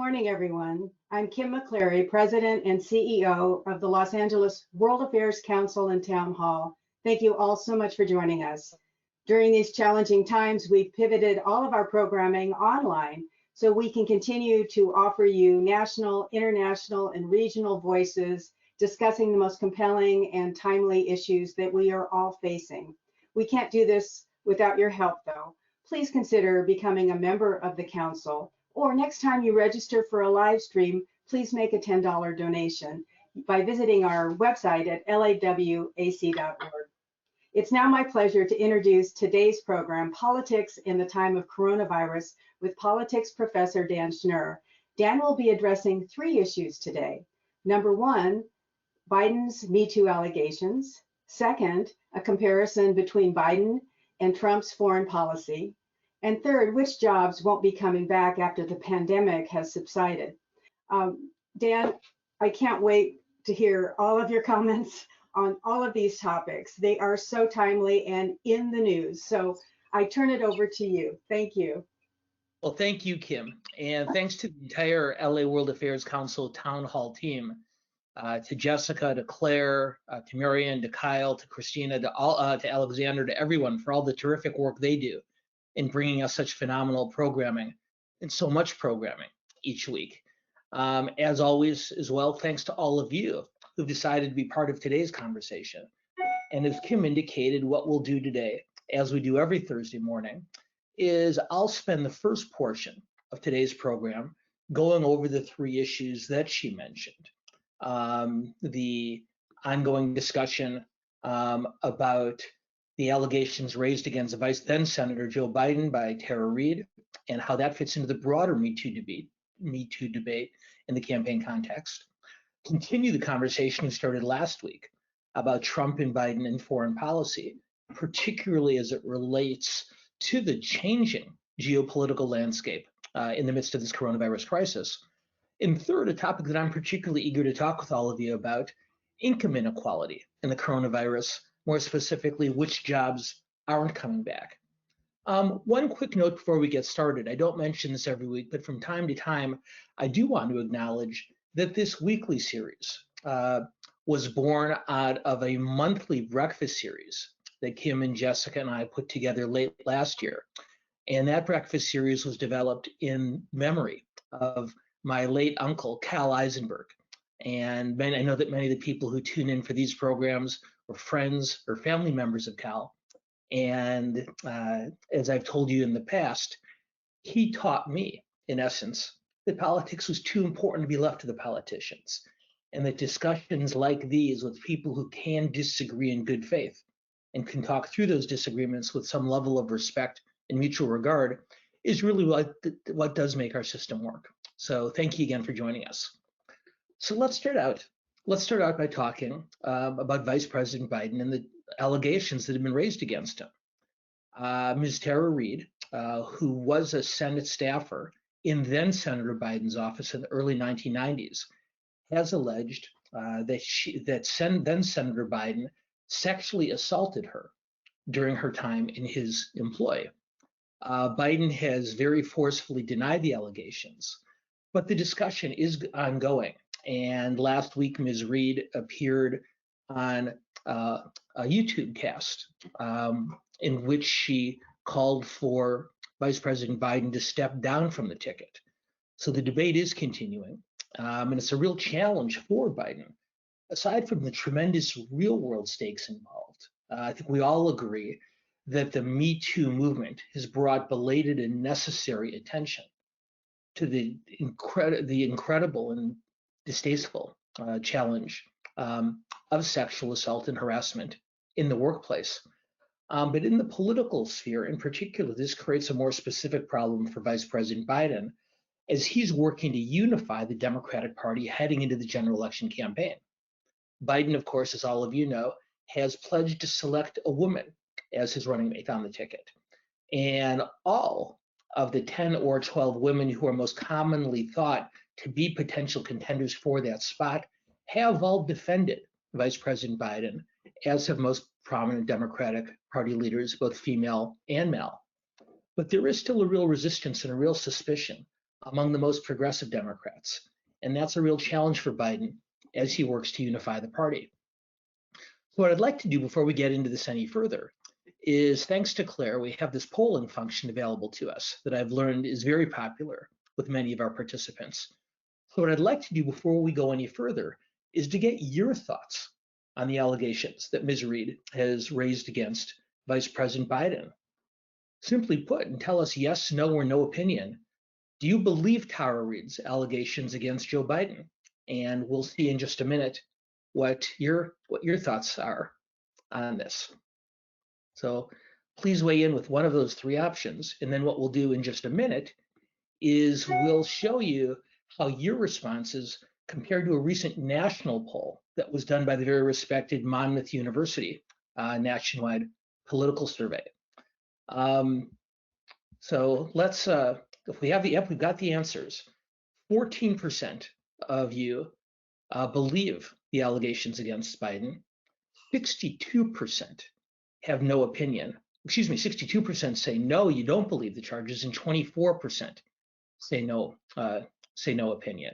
morning, everyone. I'm Kim McCleary, President and CEO of the Los Angeles World Affairs Council and Town Hall. Thank you all so much for joining us. During these challenging times, we've pivoted all of our programming online so we can continue to offer you national, international, and regional voices discussing the most compelling and timely issues that we are all facing. We can't do this without your help, though. Please consider becoming a member of the Council, or next time you register for a live stream, please make a $10 donation by visiting our website at lawac.org. It's now my pleasure to introduce today's program, Politics in the Time of Coronavirus, with politics professor Dan Schnur. Dan will be addressing 3 issues today. Number 1, Biden's Me Too allegations. Second, a comparison between Biden and Trump's foreign policy. And third, which jobs won't be coming back after the pandemic has subsided? Dan, I can't wait to hear all of your comments on all of these topics. They are so timely and in the news. So I turn it over to you. Thank you. Well, thank you, Kim. And thanks to the entire LA World Affairs Council Town Hall team, to Jessica, to Claire, to Marianne, to Kyle, to Christina, to Alexander, to everyone for all the terrific work they do in bringing us such phenomenal programming and so much programming each week. As always, as well, thanks to all of you who've decided to be part of today's conversation. And as Kim indicated, what we'll do today, as we do every Thursday morning, is I'll spend the first portion of today's program going over the 3 issues that she mentioned. The ongoing discussion about the allegations raised against then Senator Joe Biden by Tara Reade, and how that fits into the broader Me Too debate in the campaign context. Continue the conversation we started last week about Trump and Biden and foreign policy, particularly as it relates to the changing geopolitical landscape in the midst of this coronavirus crisis. And third, a topic that I'm particularly eager to talk with all of you about, income inequality in the coronavirus, more specifically, which jobs aren't coming back. One quick note before we get started. I don't mention this every week, but from time to time, I do want to acknowledge that this weekly series was born out of a monthly breakfast series that Kim and Jessica and I put together late last year. And that breakfast series was developed in memory of my late uncle, Cal Eisenberg. And I know that many of the people who tune in for these programs were friends or family members of Cal. And as I've told you in the past, he taught me, in essence, that politics was too important to be left to the politicians, and that discussions like these with people who can disagree in good faith and can talk through those disagreements with some level of respect and mutual regard is really what does make our system work. So thank you again for joining us. So let's start out by talking about Vice President Biden and the allegations that have been raised against him. Ms. Tara Reade, who was a Senate staffer in then Senator Biden's office in the early 1990s, has alleged that then Senator Biden sexually assaulted her during her time in his employ. Biden has very forcefully denied the allegations, but the discussion is ongoing. And last week, Ms. Reade appeared on a YouTube cast in which she called for Vice President Biden to step down from the ticket. So the debate is continuing, and it's a real challenge for Biden. Aside from the tremendous real-world stakes involved, I think we all agree that the Me Too movement has brought belated and necessary attention to the incredible and distasteful challenge of sexual assault and harassment in the workplace. But in the political sphere in particular, this creates a more specific problem for Vice President Biden as he's working to unify the Democratic Party heading into the general election campaign. Biden, of course, as all of you know, has pledged to select a woman as his running mate on the ticket. And all of the 10 or 12 women who are most commonly thought to be potential contenders for that spot have all defended Vice President Biden, as have most prominent Democratic Party leaders, both female and male. But there is still a real resistance and a real suspicion among the most progressive Democrats. And that's a real challenge for Biden as he works to unify the party. So what I'd like to do before we get into this any further is, thanks to Claire, we have this polling function available to us that I've learned is very popular with many of our participants. So what I'd like to do before we go any further is to get your thoughts on the allegations that Ms. Reade has raised against Vice President Biden. Simply put, and tell us yes, no, or no opinion. Do you believe Tara Reade's allegations against Joe Biden? And we'll see in just a minute what your thoughts are on this. So please weigh in with one of those three options. And then what we'll do in just a minute is we'll show you how your responses compared to a recent national poll that was done by the very respected Monmouth University nationwide political survey. So let's, if we have we've got the answers. 14% of you believe the allegations against Biden. 62% have no opinion. Excuse me, 62% say no, you don't believe the charges, and 24% say no opinion.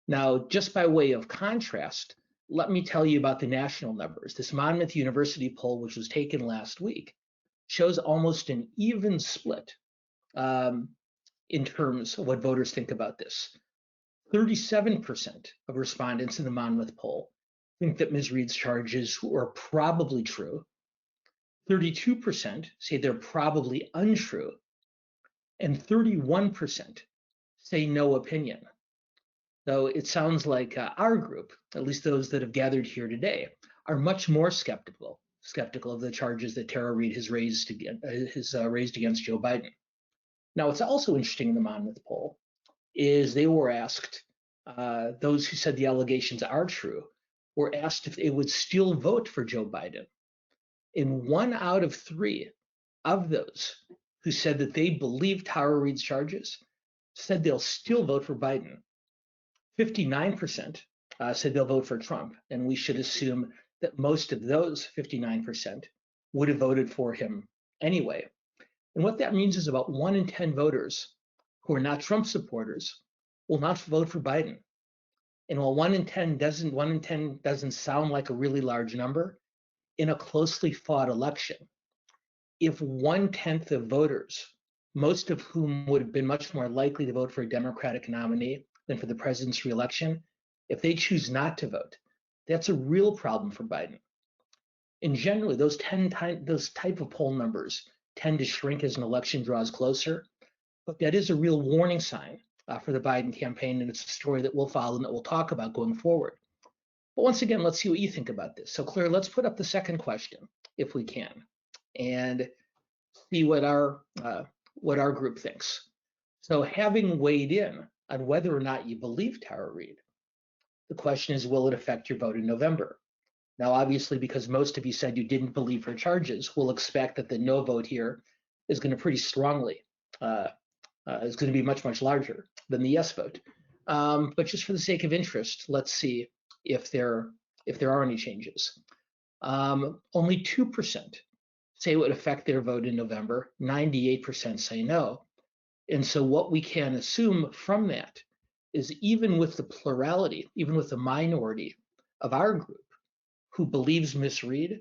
Now, just by way of contrast, let me tell you about the national numbers. This Monmouth University poll, which was taken last week, shows almost an even split in terms of what voters think about this. 37% of respondents in the Monmouth poll think that Ms. Reade's charges are probably true. 32% say they're probably untrue. And 31% say no opinion. So it sounds like our group, at least those that have gathered here today, are much more skeptical of the charges that Tara Reade has raised against Joe Biden. Now, what's also interesting in the Monmouth poll is they were asked, those who said the allegations are true, were asked if they would still vote for Joe Biden. And 1 out of 3 of those who said that they believe Tara Reade's charges said they'll still vote for Biden. 59% said they'll vote for Trump, and we should assume that most of those 59% would have voted for him anyway. And what that means is about 1 in 10 voters who are not Trump supporters will not vote for Biden. And while 1 in 10 doesn't sound like a really large number, in a closely fought election, if 1/10 of voters, most of whom would have been much more likely to vote for a Democratic nominee than for the president's reelection, if they choose not to vote, that's a real problem for Biden. And generally, those type of poll numbers tend to shrink as an election draws closer, but that is a real warning sign for the Biden campaign, and it's a story that we'll follow and that we'll talk about going forward. But once again, let's see what you think about this. So Claire, let's put up the second question, if we can, and see what our group thinks. So having weighed in on whether or not you believe Tara Reade, the question is, will it affect your vote in November? Now, obviously, because most of you said you didn't believe her charges, we'll expect that the no vote here is going to pretty strongly, is going to be much, much larger than the yes vote. But just for the sake of interest, let's see if there are any changes. Only 2% say it would affect their vote in November. 98% say no. And so what we can assume from that is, even with the plurality, even with the minority of our group who believes Ms. Reade,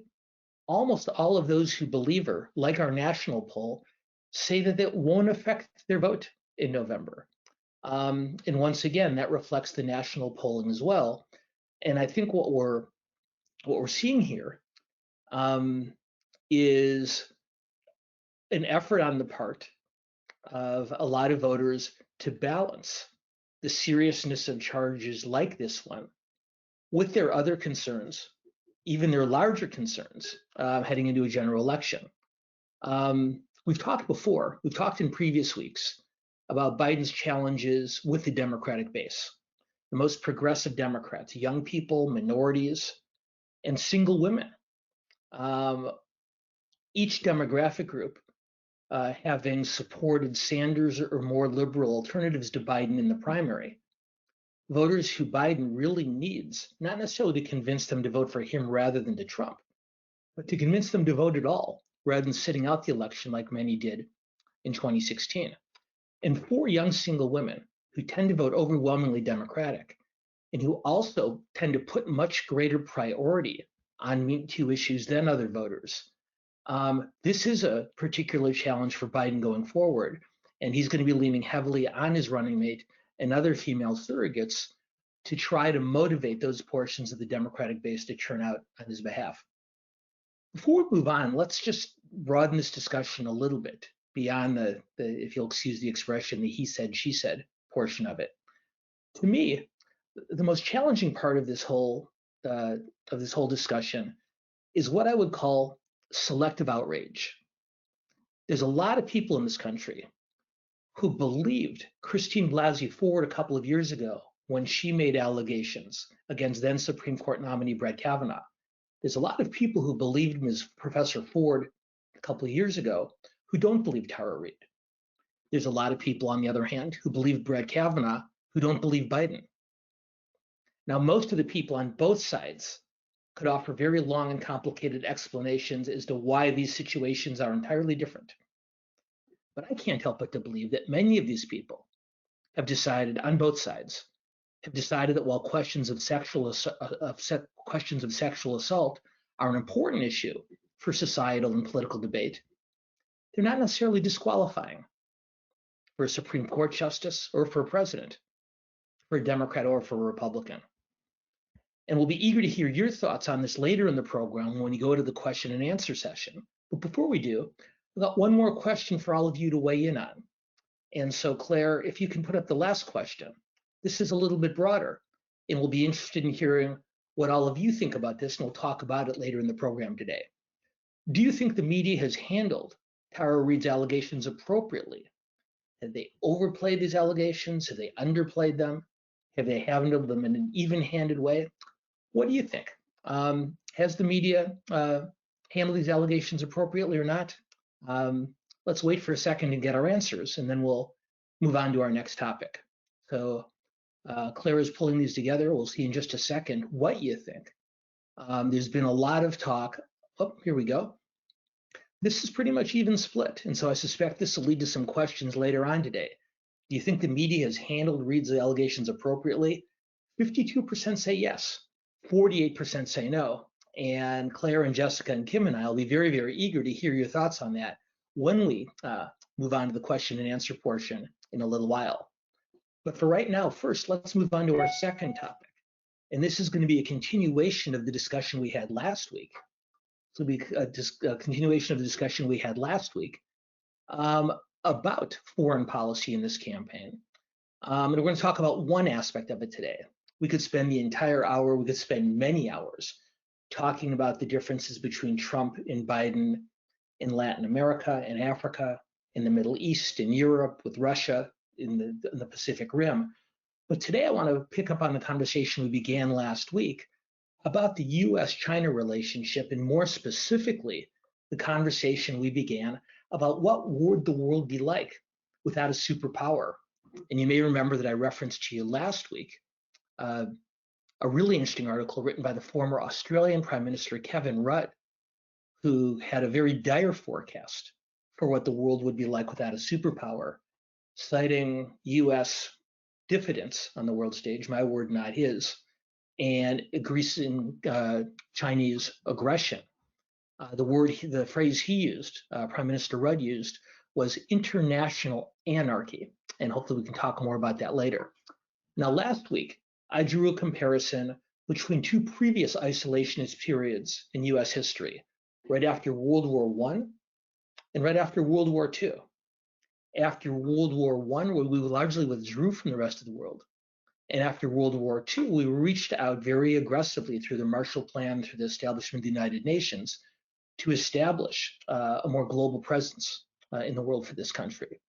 almost all of those who believe her, like our national poll, say that it won't affect their vote in November. And once again, that reflects the national polling as well. And I think what we're seeing here is an effort on the part of a lot of voters to balance the seriousness of charges like this one with their other concerns, even their larger concerns heading into a general election. We've talked in previous weeks about Biden's challenges with the Democratic base, the most progressive Democrats, young people, minorities, and single women. Each demographic group having supported Sanders or more liberal alternatives to Biden in the primary. Voters who Biden really needs, not necessarily to convince them to vote for him rather than to Trump, but to convince them to vote at all, rather than sitting out the election like many did in 2016. and 4 young single women who tend to vote overwhelmingly Democratic and who also tend to put much greater priority on Me Too issues than other voters. This is a particular challenge for Biden going forward, and he's going to be leaning heavily on his running mate and other female surrogates to try to motivate those portions of the Democratic base to turn out on his behalf. Before we move on, let's just broaden this discussion a little bit beyond the if you'll excuse the expression, the he said, she said portion of it. To me, the most challenging part of this whole discussion is what I would call selective outrage. There's a lot of people in this country who believed Christine Blasey Ford a couple of years ago when she made allegations against then Supreme Court nominee Brett Kavanaugh. There's a lot of people who believed Ms. Professor Ford a couple of years ago who don't believe Tara Reade. There's a lot of people, on the other hand, who believe Brett Kavanaugh who don't believe Biden. Now, most of the people on both sides could offer very long and complicated explanations as to why these situations are entirely different. But I can't help but to believe that many of these people have decided, on both sides, have decided that while questions of sexual assault are an important issue for societal and political debate, they're not necessarily disqualifying for a Supreme Court justice or for a president, for a Democrat or for a Republican. And we'll be eager to hear your thoughts on this later in the program when we go to the question and answer session. But before we do, I've got one more question for all of you to weigh in on. And so, Claire, if you can put up the last question. This is a little bit broader, and we'll be interested in hearing what all of you think about this, and we'll talk about it later in the program today. Do you think the media has handled Tara Reade's allegations appropriately? Have they overplayed these allegations? Have they underplayed them? Have they handled them in an even-handed way? What do you think? Has the media handled these allegations appropriately or not? Let's wait for a second and get our answers, and then we'll move on to our next topic. So Claire is pulling these together. We'll see in just a second what you think. There's been a lot of talk. Oh, here we go. This is pretty much even split, and so I suspect this will lead to some questions later on today. Do you think the media has handled Reade's allegations appropriately? 52% say yes, 48% say no. And Claire and Jessica and Kim and I will be very, very eager to hear your thoughts on that when we move on to the question and answer portion in a little while. But for right now, first, let's move on to our second topic. And this is going to be a continuation of the discussion we had last week. This will be a continuation of the discussion we had last week about foreign policy in this campaign. And we're going to talk about one aspect of it today. We could spend the entire hour, we could spend many hours talking about the differences between Trump and Biden in Latin America and Africa, in the Middle East, in Europe, with Russia, in the Pacific Rim. But today I want to pick up on the conversation we began last week about the US-China relationship, and more specifically, the conversation we began about what would the world be like without a superpower. And you may remember that I referenced to you last week a really interesting article written by the former Australian Prime Minister Kevin Rudd, who had a very dire forecast for what the world would be like without a superpower, citing US diffidence on the world stage, my word, not his, and increasing Chinese aggression. The phrase he used, Prime Minister Rudd used, was international anarchy. And hopefully we can talk more about that later. Now, last week, I drew a comparison between two previous isolationist periods in US history, right after World War I and right after World War II. After World War I, where we largely withdrew from the rest of the world, and after World War II, we reached out very aggressively through the Marshall Plan, through the establishment of the United Nations, to establish a more global presence in the world for this country.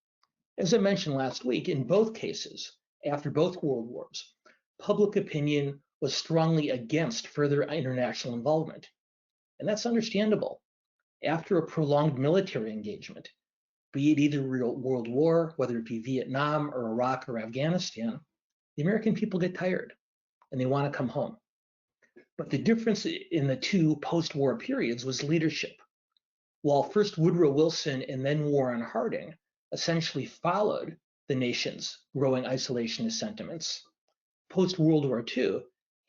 As I mentioned last week, in both cases, after both world wars, public opinion was strongly against further international involvement. And that's understandable. After a prolonged military engagement, be it either World War, whether it be Vietnam or Iraq or Afghanistan, the American people get tired and they want to come home. But the difference in the two post-war periods was leadership. While first Woodrow Wilson and then Warren Harding essentially followed the nation's growing isolationist sentiments. Post-World War II,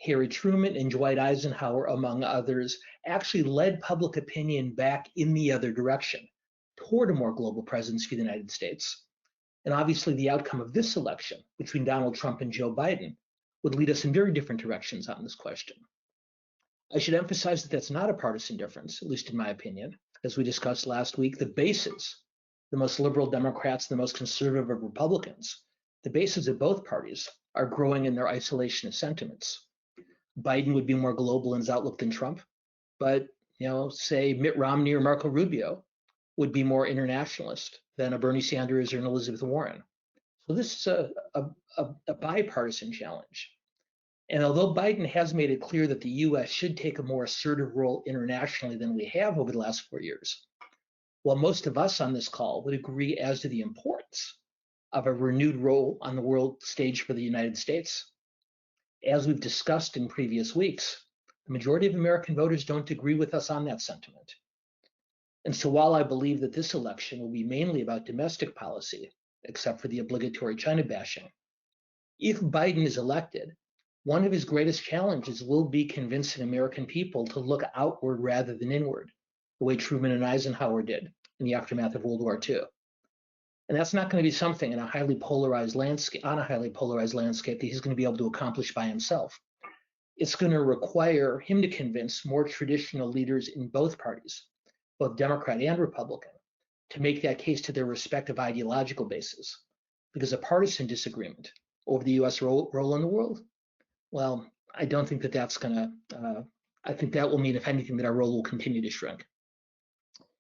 Harry Truman and Dwight Eisenhower, among others, actually led public opinion back in the other direction, toward a more global presence for the United States. And obviously the outcome of this election between Donald Trump and Joe Biden would lead us in very different directions on this question. I should emphasize that that's not a partisan difference, at least in my opinion. As we discussed last week, the bases, the most liberal Democrats, the most conservative Republicans, the bases of both parties are growing in their isolationist sentiments. Biden would be more global in his outlook than Trump, but say Mitt Romney or Marco Rubio would be more internationalist than a Bernie Sanders or an Elizabeth Warren. So this is a bipartisan challenge. And although Biden has made it clear that the US should take a more assertive role internationally than we have over the last 4 years, while most of us on this call would agree as to the importance of a renewed role on the world stage for the United States, as we've discussed in previous weeks, the majority of American voters don't agree with us on that sentiment. And so while I believe that this election will be mainly about domestic policy, except for the obligatory China bashing, if Biden is elected, one of his greatest challenges will be convincing American people to look outward rather than inward, the way Truman and Eisenhower did in the aftermath of World War II. And that's not going to be something in a highly polarized landscape, that he's going to be able to accomplish by himself. It's going to require him to convince more traditional leaders in both parties, both Democrat and Republican, to make that case to their respective ideological bases. Because a partisan disagreement over the US role in the world, well, I don't think that that's going to, I think that will mean, if anything, that our role will continue to shrink.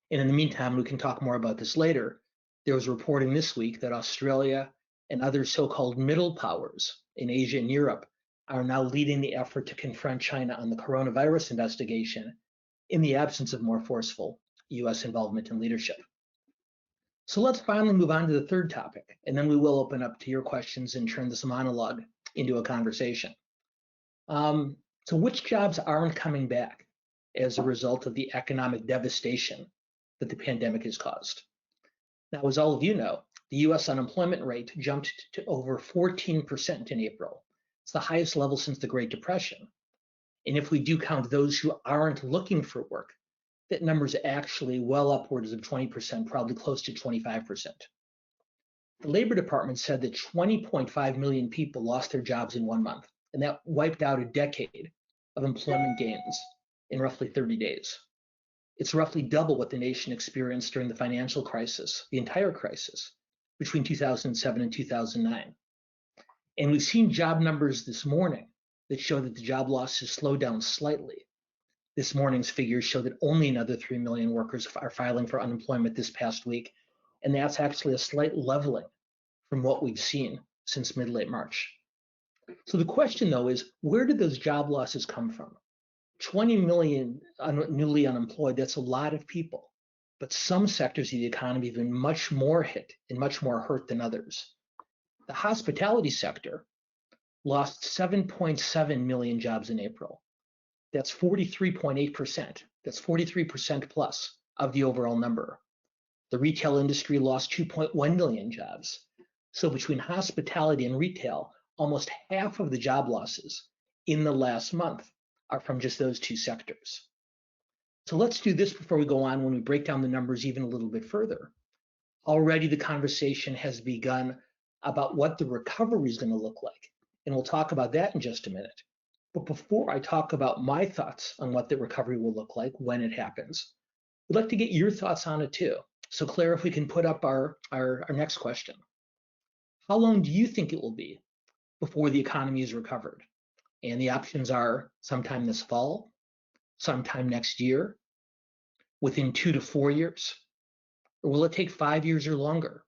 And in the meantime, we can talk more about this later. There was reporting this week that Australia and other so-called middle powers in Asia and Europe are now leading the effort to confront China on the coronavirus investigation in the absence of more forceful US involvement and leadership. So let's finally move on to the third topic, and then we will open up to your questions and turn this monologue into a conversation. So which jobs aren't coming back as a result of the economic devastation that the pandemic has caused? Now, as all of you know, the US unemployment rate jumped to over 14% in April. It's the highest level since the Great Depression. And if we do count those who aren't looking for work, that number is actually well upwards of 20%, probably close to 25%. The Labor Department said that 20.5 million people lost their jobs in 1 month, and that wiped out a decade of employment gains in roughly 30 days. It's roughly double what the nation experienced during the financial crisis, the entire crisis, between 2007 and 2009. And we've seen job numbers this morning that show that the job losses slowed down slightly. This morning's figures show that only another 3 million workers are filing for unemployment this past week, and that's actually a slight leveling from what we've seen since mid-late March. So the question, though, is where did those job losses come from? 20 million newly unemployed, that's a lot of people, but some sectors of the economy have been much more hit and much more hurt than others. The hospitality sector lost 7.7 million jobs in April. That's 43.8%. That's 43% plus of the overall number. The retail industry lost 2.1 million jobs. So between hospitality and retail, almost half of the job losses in the last month are from just those two sectors. So let's do this before we go on when we break down the numbers even a little bit further. Already the conversation has begun about what the recovery is going to look like. And we'll talk about that in just a minute. But before I talk about my thoughts on what the recovery will look like when it happens, we'd like to get your thoughts on it too. So Claire, if we can put up our next question. How long do you think it will be before the economy is recovered? And the options are sometime this fall, sometime next year, within 2 to 4 years, or will it take 5 years or longer?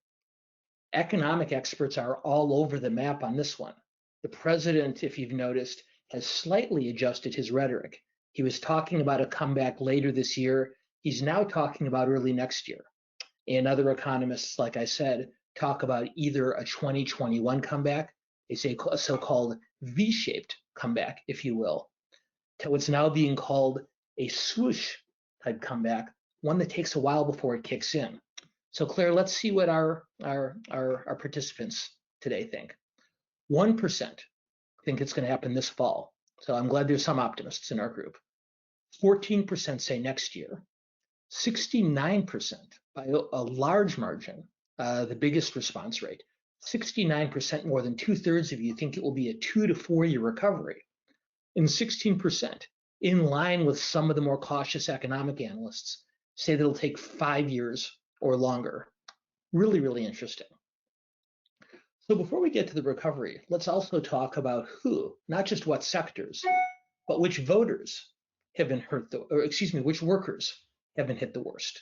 Economic experts are all over the map on this one. The president, if you've noticed, has slightly adjusted his rhetoric. He was talking about a comeback later this year. He's now talking about early next year. And other economists, like I said, talk about either a 2021 comeback, a so-called V-shaped comeback, if you will, to what's now being called a swoosh type comeback, one that takes a while before it kicks in. So Claire, let's see what our participants today think. 1% think it's going to happen this fall. So I'm glad there's some optimists in our group. 14% say next year. 69% by a large margin, the biggest response rate. 69%, more than 2/3 of you, think it will be a 2 to 4 year recovery. And 16%, in line with some of the more cautious economic analysts, say that it'll take 5 years or longer. Really, really interesting. So before we get to the recovery, let's also talk about who, not just what sectors, but which voters have been hurt, which workers have been hit the worst.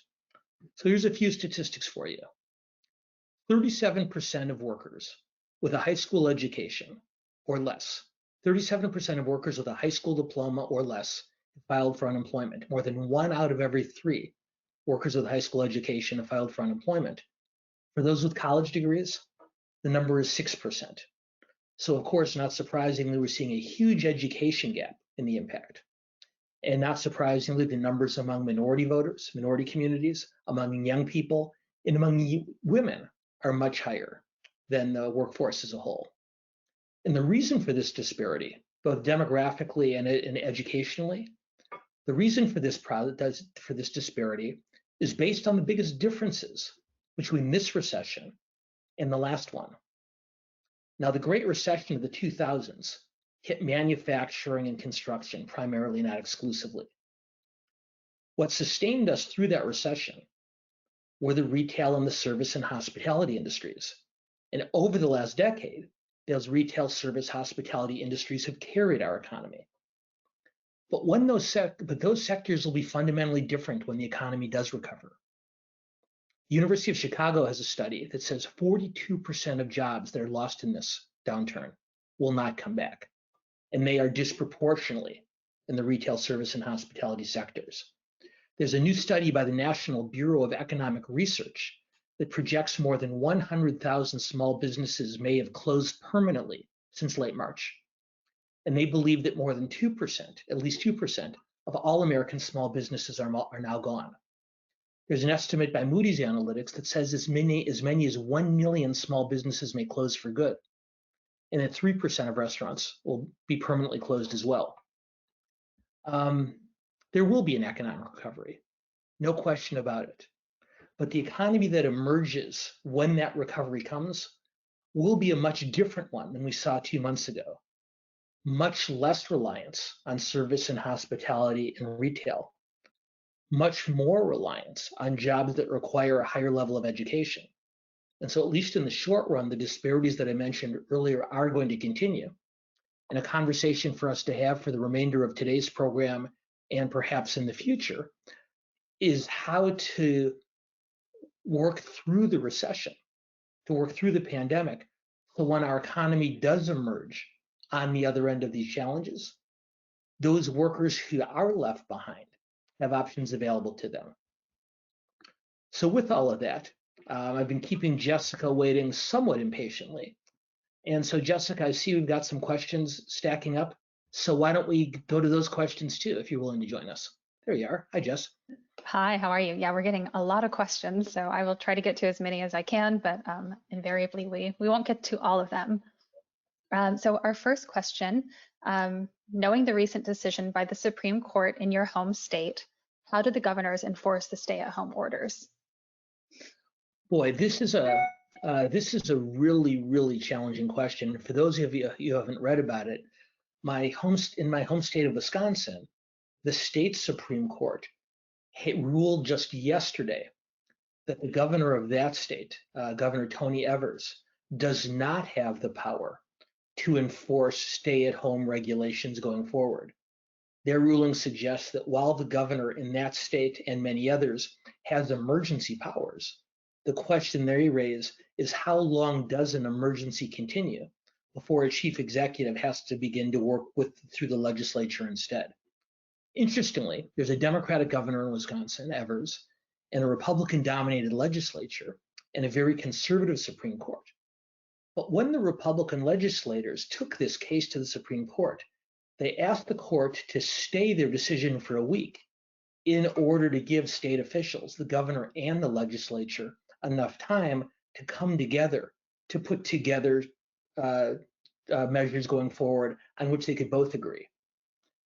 So here's a few statistics for you. 37% of workers with a high school education or less, 37% of workers with a high school diploma or less filed for unemployment. More than 1 out of every 3 workers with a high school education have filed for unemployment. For those with college degrees, the number is 6%. So of course, not surprisingly, we're seeing a huge education gap in the impact. And not surprisingly, the numbers among minority voters, minority communities, among young people, and among women are much higher than the workforce as a whole. And the reason for this disparity, both demographically and educationally, the reason for this disparity is based on the biggest differences between this recession and the last one. Now, the Great Recession of the 2000s hit manufacturing and construction primarily, not exclusively. What sustained us through that recession were the retail and the service and hospitality industries. And over the last decade, those retail, service, hospitality industries have carried our economy. But those sectors will be fundamentally different when the economy does recover. The University of Chicago has a study that says 42% of jobs that are lost in this downturn will not come back. And they are disproportionately in the retail, service, and hospitality sectors. There's a new study by the National Bureau of Economic Research that projects more than 100,000 small businesses may have closed permanently since late March. And they believe that more than 2%, at least 2%, of all American small businesses are now gone. There's an estimate by Moody's Analytics that says as many as 1 million small businesses may close for good, and that 3% of restaurants will be permanently closed as well. There will be an economic recovery, no question about it. But the economy that emerges when that recovery comes will be a much different one than we saw 2 months ago. Much less reliance on service and hospitality and retail. Much more reliance on jobs that require a higher level of education. And so at least in the short run, the disparities that I mentioned earlier are going to continue. And a conversation for us to have for the remainder of today's program and perhaps in the future is how to work through the recession, to work through the pandemic, so when our economy does emerge on the other end of these challenges, those workers who are left behind have options available to them. So with all of that, I've been keeping Jessica waiting somewhat impatiently. And so Jessica, I see we've got some questions stacking up. So why don't we go to those questions too, if you're willing to join us. There you are. Hi, Jess. Hi, how are you? Yeah, we're getting a lot of questions, so I will try to get to as many as I can, but invariably we won't get to all of them. So our first question, knowing the recent decision by the Supreme Court in your home state, how did the governors enforce the stay-at-home orders? Boy, this is a really, really challenging question. For those of you who haven't read about it, in my home state of Wisconsin, the state Supreme Court ruled just yesterday that the governor of that state, Governor Tony Evers, does not have the power to enforce stay-at-home regulations going forward. Their ruling suggests that while the governor in that state and many others has emergency powers, the question they raise is how long does an emergency continue before a chief executive has to begin to work through the legislature instead? Interestingly, there's a Democratic governor in Wisconsin, Evers, and a Republican-dominated legislature and a very conservative Supreme Court. But when the Republican legislators took this case to the Supreme Court, they asked the court to stay their decision for a week in order to give state officials, the governor and the legislature, enough time to come together, to put together measures going forward on which they could both agree.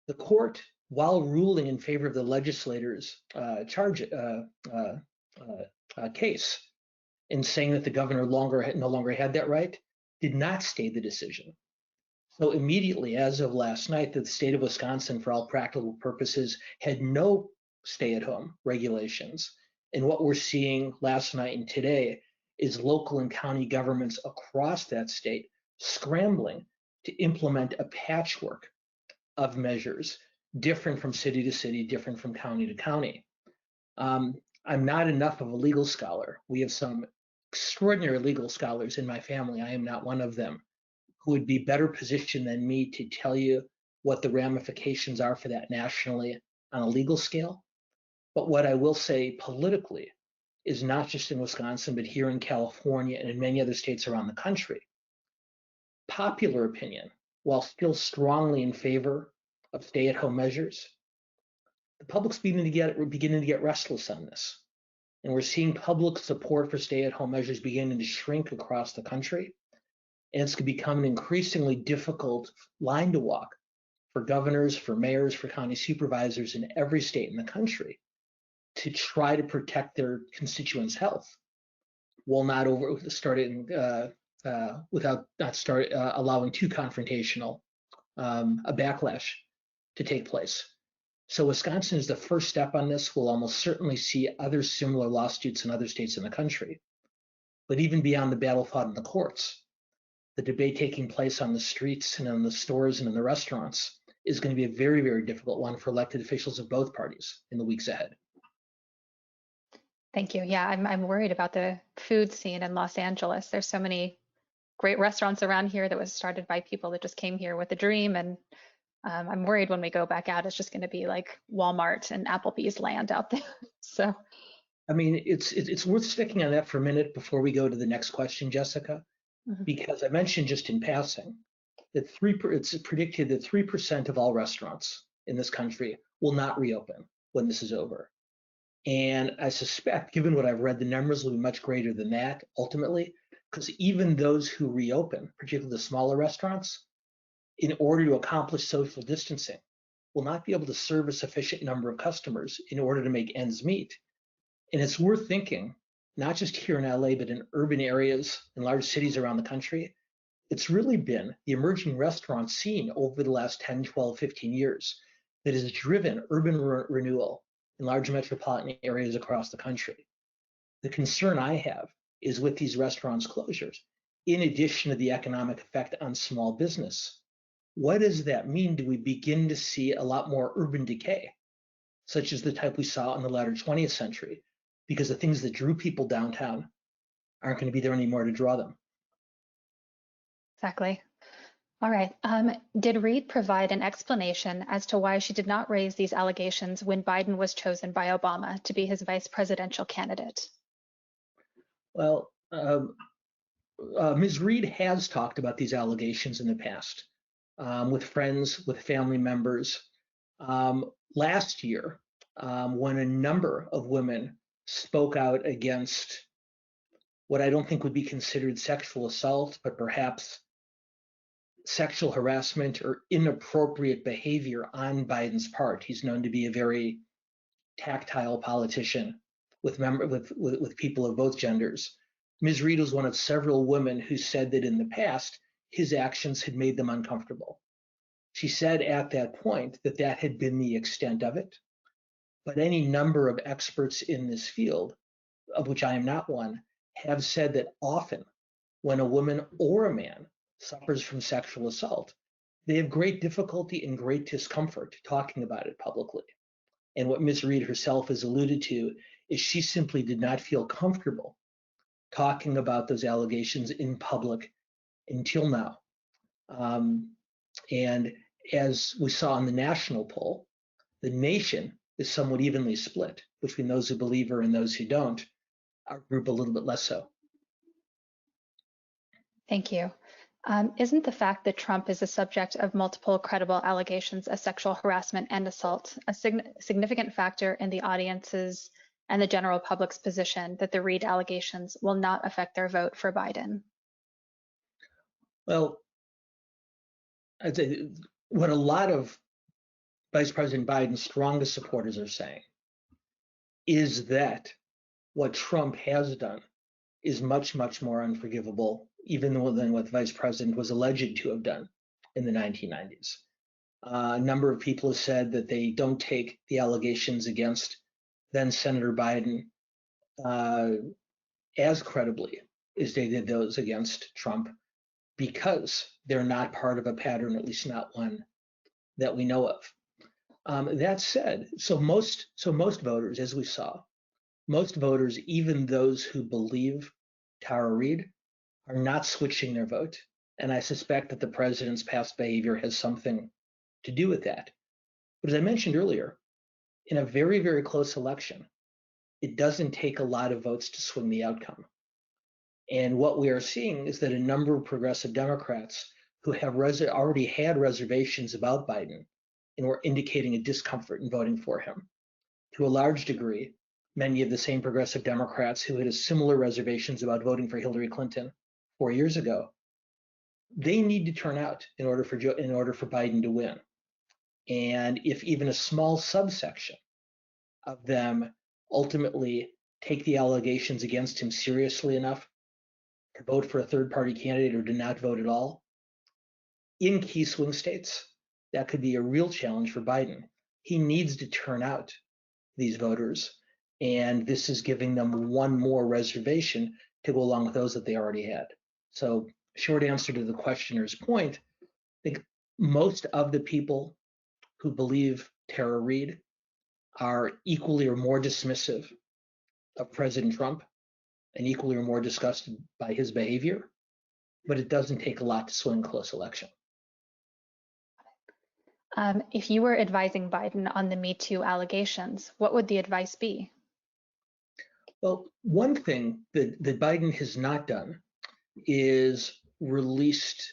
The court, while ruling in favor of the legislators' case, in saying that the governor no longer had that right, did not stay the decision. So immediately, as of last night, the state of Wisconsin, for all practical purposes, had no stay-at-home regulations. And what we're seeing last night and today is local and county governments across that state scrambling to implement a patchwork of measures, different from city to city, different from county to county. I'm not enough of a legal scholar. We have some extraordinary legal scholars in my family. I am not one of them, who would be better positioned than me to tell you what the ramifications are for that nationally on a legal scale. But what I will say politically is not just in Wisconsin, but here in California and in many other states around the country. Popular opinion, while still strongly in favor of stay-at-home measures, the public's beginning to get restless on this. And we're seeing public support for stay-at-home measures beginning to shrink across the country. And it's going to become an increasingly difficult line to walk for governors, for mayors, for county supervisors in every state in the country to try to protect their constituents' health, while not allowing too confrontational a backlash to take place. So Wisconsin is the first step on this. We'll almost certainly see other similar lawsuits in other states in the country. But even beyond the battle fought in the courts, the debate taking place on the streets and in the stores and in the restaurants is going to be a very, very difficult one for elected officials of both parties in the weeks ahead. Thank you. Yeah, I'm worried about the food scene in Los Angeles. There's so many great restaurants around here that was started by people that just came here with a dream, and I'm worried when we go back out, it's just going to be like Walmart and Applebee's land out there. So, I mean, it's worth sticking on that for a minute before we go to the next question, Jessica, because I mentioned just in passing that it's predicted that 3% of all restaurants in this country will not reopen when this is over. And I suspect, given what I've read, the numbers will be much greater than that ultimately, because even those who reopen, particularly the smaller restaurants, in order to accomplish social distancing, will not be able to serve a sufficient number of customers in order to make ends meet. And it's worth thinking, not just here in LA, but in urban areas and large cities around the country, it's really been the emerging restaurant scene over the last 10, 12, 15 years that has driven urban renewal in large metropolitan areas across the country. The concern I have is with these restaurants' closures, in addition to the economic effect on small business. What does that mean? Do we begin to see a lot more urban decay, such as the type we saw in the latter 20th century, because the things that drew people downtown aren't going to be there anymore to draw them? Exactly. All right. Did Reade provide an explanation as to why she did not raise these allegations when Biden was chosen by Obama to be his vice presidential candidate? Well, Ms. Reade has talked about these allegations in the past with friends, with family members. Last year, when a number of women spoke out against what I don't think would be considered sexual assault, but perhaps sexual harassment or inappropriate behavior on Biden's part. He's known to be a very tactile politician with people of both genders. Ms. Reade was one of several women who said that in the past, his actions had made them uncomfortable. She said at that point that that had been the extent of it, but any number of experts in this field, of which I am not one, have said that often when a woman or a man suffers from sexual assault, they have great difficulty and great discomfort talking about it publicly. And what Ms. Reade herself has alluded to is she simply did not feel comfortable talking about those allegations in public until now. And as we saw in the national poll, the nation is somewhat evenly split between those who believe her and those who don't, our group a little bit less so. Thank you. Isn't the fact that Trump is the subject of multiple credible allegations of sexual harassment and assault a significant factor in the audience's and the general public's position that the Reade allegations will not affect their vote for Biden? Well, I'd say what a lot of Vice President Biden's strongest supporters are saying is that what Trump has done is much, much more unforgivable, even than what the Vice President was alleged to have done in the 1990s. A number of people have said that they don't take the allegations against then Senator Biden as credibly as they did those against Trump, because they're not part of a pattern, at least not one that we know of. That said, so most voters, as we saw, most voters, even those who believe Tara Reade, are not switching their vote. And I suspect that the president's past behavior has something to do with that. But as I mentioned earlier, in a very, very close election, it doesn't take a lot of votes to swing the outcome. And what we are seeing is that a number of progressive Democrats who have already had reservations about Biden and were indicating a discomfort in voting for him, to a large degree, many of the same progressive Democrats who had similar reservations about voting for Hillary Clinton 4 years ago, they need to turn out in order for Biden to win. And if even a small subsection of them ultimately take the allegations against him seriously enough to vote for a third-party candidate or to not vote at all, in key swing states, that could be a real challenge for Biden. He needs to turn out these voters, and this is giving them one more reservation to go along with those that they already had. So, short answer to the questioner's point, I think most of the people who believe Tara Reade are equally or more dismissive of President Trump and equally or more disgusted by his behavior, but it doesn't take a lot to swing a close election. If you were advising Biden on the Me Too allegations, what would the advice be? Well, one thing that Biden has not done is released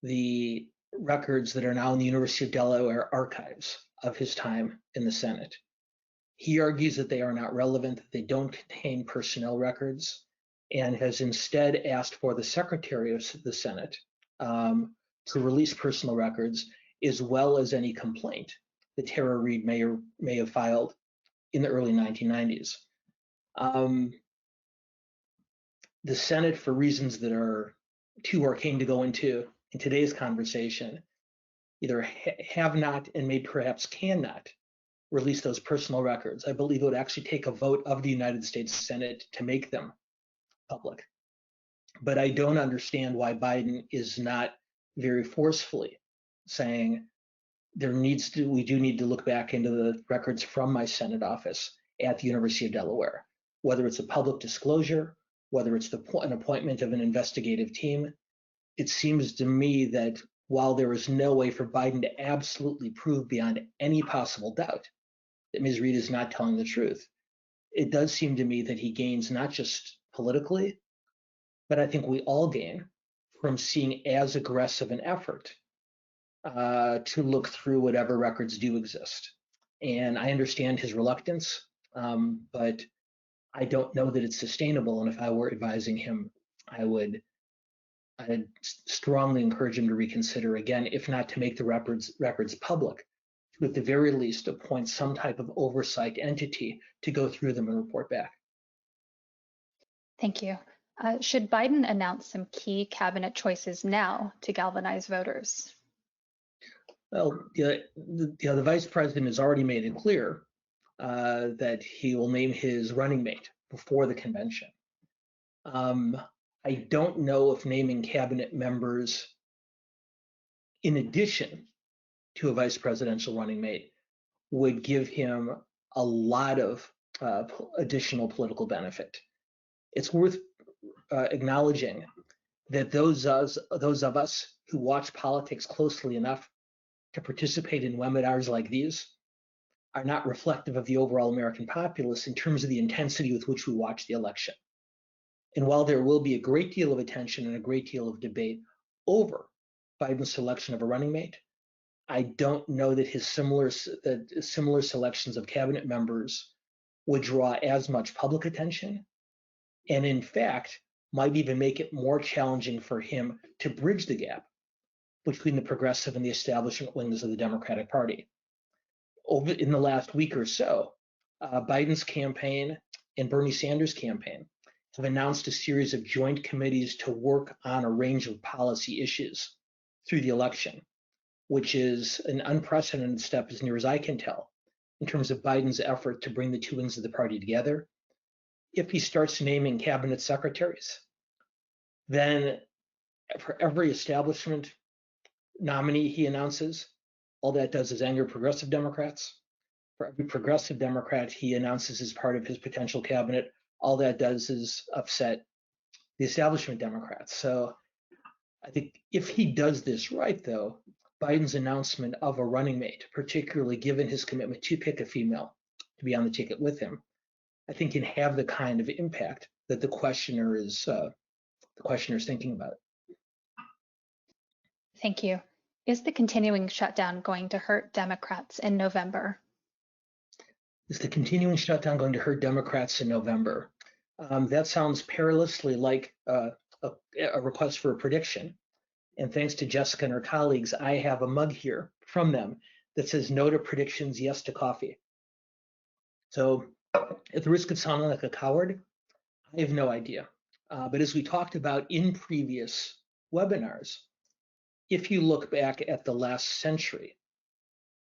the records that are now in the University of Delaware archives of his time in the Senate. He argues that they are not relevant, that they don't contain personnel records, and has instead asked for the Secretary of the Senate to release personal records, as well as any complaint that Tara Reade may have filed in the early 1990s. The Senate, for reasons that are too arcane to go into in today's conversation, either have not and maybe perhaps cannot release those personal records. I believe it would actually take a vote of the United States Senate to make them public. But I don't understand why Biden is not very forcefully saying we do need to look back into the records from my Senate office at the University of Delaware, whether it's a public disclosure, whether it's an appointment of an investigative team. It seems to me that while there is no way for Biden to absolutely prove beyond any possible doubt that Ms. Reade is not telling the truth, it does seem to me that he gains not just politically, but I think we all gain from seeing as aggressive an effort to look through whatever records do exist. And I understand his reluctance, but I don't know that it's sustainable. And if I were advising him, I'd strongly encourage him to reconsider again, if not to make the records public, to at the very least appoint some type of oversight entity to go through them and report back. Thank you. Should Biden announce some key cabinet choices now to galvanize voters? Well, the vice president has already made it clear that he will name his running mate before the convention. I don't know if naming cabinet members in addition to a vice presidential running mate would give him a lot of additional political benefit. It's worth acknowledging that those of us who watch politics closely enough to participate in webinars like these are not reflective of the overall American populace in terms of the intensity with which we watch the election. And while there will be a great deal of attention and a great deal of debate over Biden's selection of a running mate, I don't know that his similar selections of cabinet members would draw as much public attention, and in fact, might even make it more challenging for him to bridge the gap between the progressive and the establishment wings of the Democratic Party. Over in the last week or so, Biden's campaign and Bernie Sanders' campaign have announced a series of joint committees to work on a range of policy issues through the election, which is an unprecedented step, as near as I can tell, in terms of Biden's effort to bring the two wings of the party together. If he starts naming cabinet secretaries, then for every establishment nominee he announces, all that does is anger progressive Democrats. For every progressive Democrat he announces as part of his potential cabinet, all that does is upset the establishment Democrats. So I think if he does this right, though, Biden's announcement of a running mate, particularly given his commitment to pick a female to be on the ticket with him, I think can have the kind of impact that the questioner is thinking about. Thank you. Is the continuing shutdown going to hurt Democrats in November? Is the continuing shutdown going to hurt Democrats in November? That sounds perilously like a request for a prediction. And thanks to Jessica and her colleagues, I have a mug here from them that says no to predictions, yes to coffee. So at the risk of sounding like a coward, I have no idea. But as we talked about in previous webinars, if you look back at the last century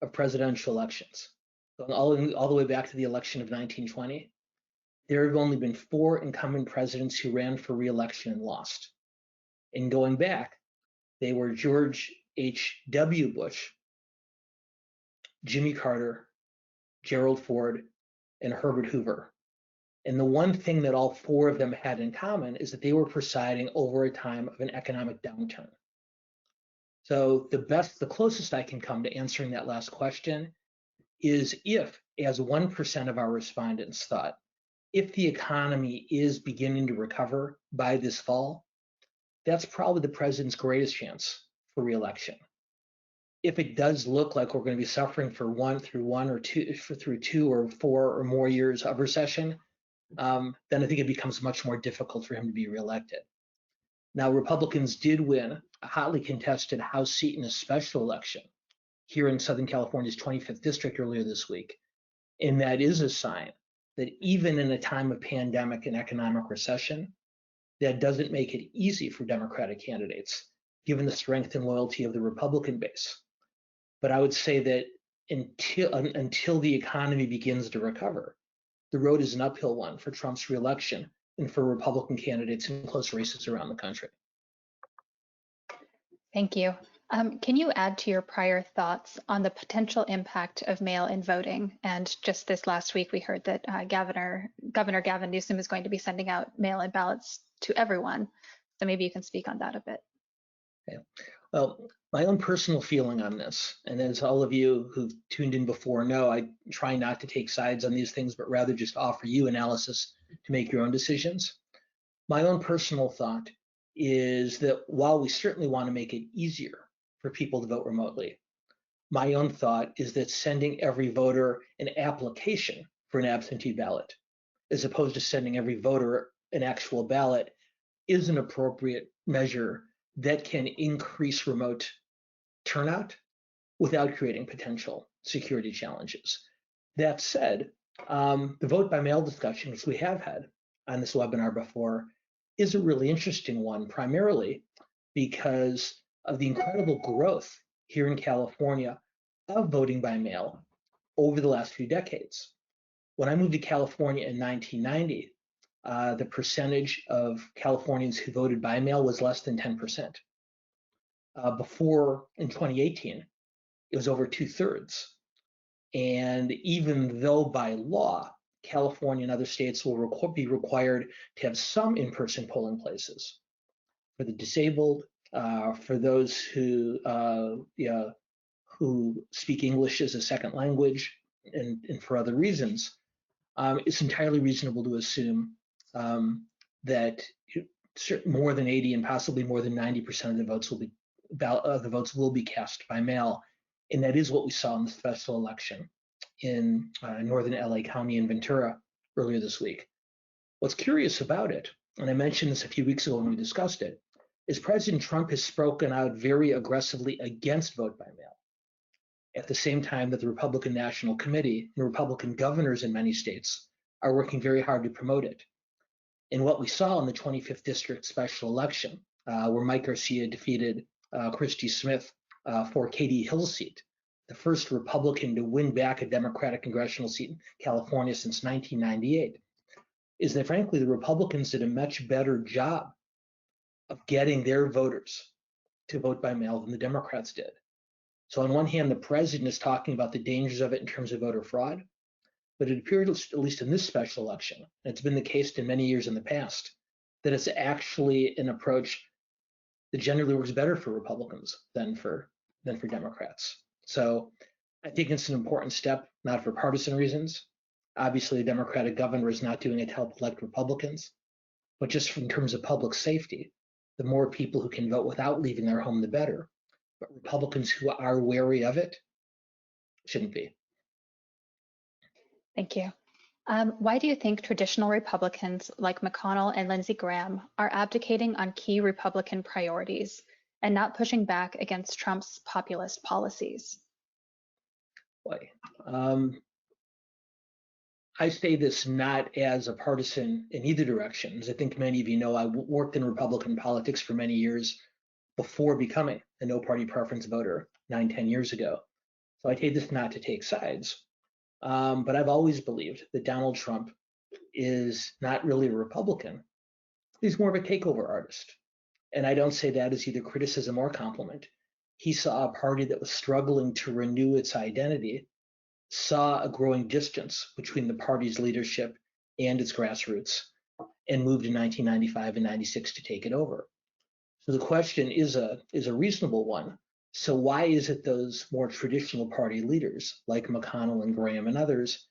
of presidential elections, going all the way back to the election of 1920, there have only been 4 incumbent presidents who ran for re-election and lost. And going back, they were George H.W. Bush, Jimmy Carter, Gerald Ford, and Herbert Hoover. And the one thing that all 4 of them had in common is that they were presiding over a time of an economic downturn. So the closest I can come to answering that last question is if, as 1% of our respondents thought, if the economy is beginning to recover by this fall, that's probably the president's greatest chance for re-election. If it does look like we're going to be suffering through 2 or 4 or more years of recession, then I think it becomes much more difficult for him to be reelected. Now, Republicans did win a hotly contested House seat in a special election here in Southern California's 25th district earlier this week. And that is a sign that even in a time of pandemic and economic recession, that doesn't make it easy for Democratic candidates, given the strength and loyalty of the Republican base. But I would say that until the economy begins to recover, the road is an uphill one for Trump's reelection and for Republican candidates in close races around the country. Thank you. Can you add to your prior thoughts on the potential impact of mail-in voting? And just this last week, we heard that Governor Gavin Newsom is going to be sending out mail-in ballots to everyone. So maybe you can speak on that a bit. Okay. Well, my own personal feeling on this, and as all of you who've tuned in before know, I try not to take sides on these things, but rather just offer you analysis to make your own decisions. My own personal thought is that while we certainly want to make it easier for people to vote remotely, my own thought is that sending every voter an application for an absentee ballot, as opposed to sending every voter an actual ballot, is an appropriate measure that can increase remote turnout without creating potential security challenges. That said, the vote by mail discussion, which we have had on this webinar before, is a really interesting one, primarily because of the incredible growth here in California of voting by mail over the last few decades. When I moved to California in 1990, the percentage of Californians who voted by mail was less than 10%. Before, in 2018, it was over 2/3. And even though by law, California and other states will be required to have some in-person polling places for the disabled, for those who speak English as a second language, and for other reasons, it's entirely reasonable to assume that more than 80 and possibly more than 90% of the votes will be cast by mail, and that is what we saw in the special election in northern LA County and Ventura earlier this week. What's curious about it, and I mentioned this a few weeks ago when we discussed it, is President Trump has spoken out very aggressively against vote by mail. At the same time that the Republican National Committee and Republican governors in many states are working very hard to promote it. And what we saw in the 25th District special election, where Mike Garcia defeated Christy Smith for Katie Hill's seat, the first Republican to win back a Democratic congressional seat in California since 1998, is that frankly, the Republicans did a much better job of getting their voters to vote by mail than the Democrats did. So on one hand, the president is talking about the dangers of it in terms of voter fraud, but it appeared, at least in this special election, and it's been the case in many years in the past, that it's actually an approach that generally works better for Republicans than for Democrats. So I think it's an important step, not for partisan reasons. Obviously, the Democratic governor is not doing it to help elect Republicans, but just in terms of public safety, the more people who can vote without leaving their home, the better. But Republicans who are wary of it shouldn't be. Thank you. Why do you think traditional Republicans like McConnell and Lindsey Graham are abdicating on key Republican priorities and not pushing back against Trump's populist policies? Boy, I say this not as a partisan in either direction. As I think many of you know, I worked in Republican politics for many years before becoming a no-party preference voter 9-10 years ago. So I take this not to take sides. But I've always believed that Donald Trump is not really a Republican. He's more of a takeover artist. And I don't say that as either criticism or compliment. He saw a party that was struggling to renew its identity, saw a growing distance between the party's leadership and its grassroots, and moved in 1995 and 96 to take it over. So the question is a reasonable one. So why is it those more traditional party leaders like McConnell and Graham and others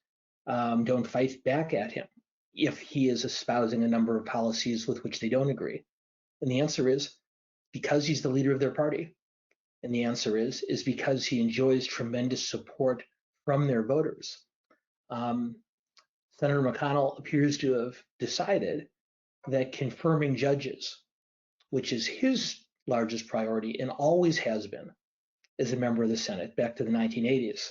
don't fight back at him if he is espousing a number of policies with which they don't agree? And the answer is because he's the leader of their party. And the answer is because he enjoys tremendous support from their voters. Senator McConnell appears to have decided that confirming judges, which is his largest priority and always has been as a member of the Senate back to the 1980s,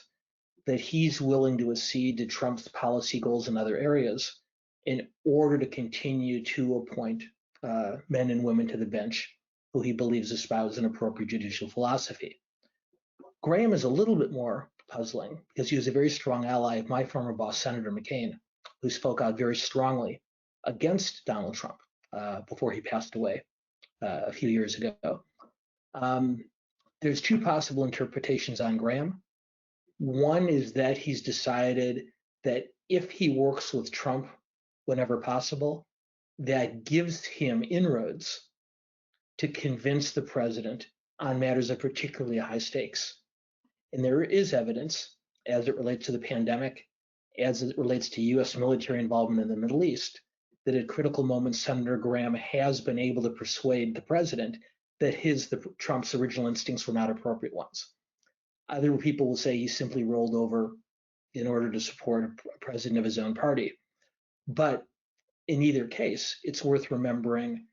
that he's willing to accede to Trump's policy goals in other areas in order to continue to appoint men and women to the bench who he believes espouse an appropriate judicial philosophy. Graham is a little bit more puzzling because he was a very strong ally of my former boss, Senator McCain, who spoke out very strongly against Donald Trump before he passed away a few years ago. There's two possible interpretations on Graham. One is that he's decided that if he works with Trump whenever possible, that gives him inroads to convince the president on matters of particularly high stakes. And there is evidence as it relates to the pandemic, as it relates to US military involvement in the Middle East, that at critical moments, Senator Graham has been able to persuade the president that Trump's original instincts were not appropriate ones. Other people will say he simply rolled over in order to support a president of his own party. But in either case, it's worth remembering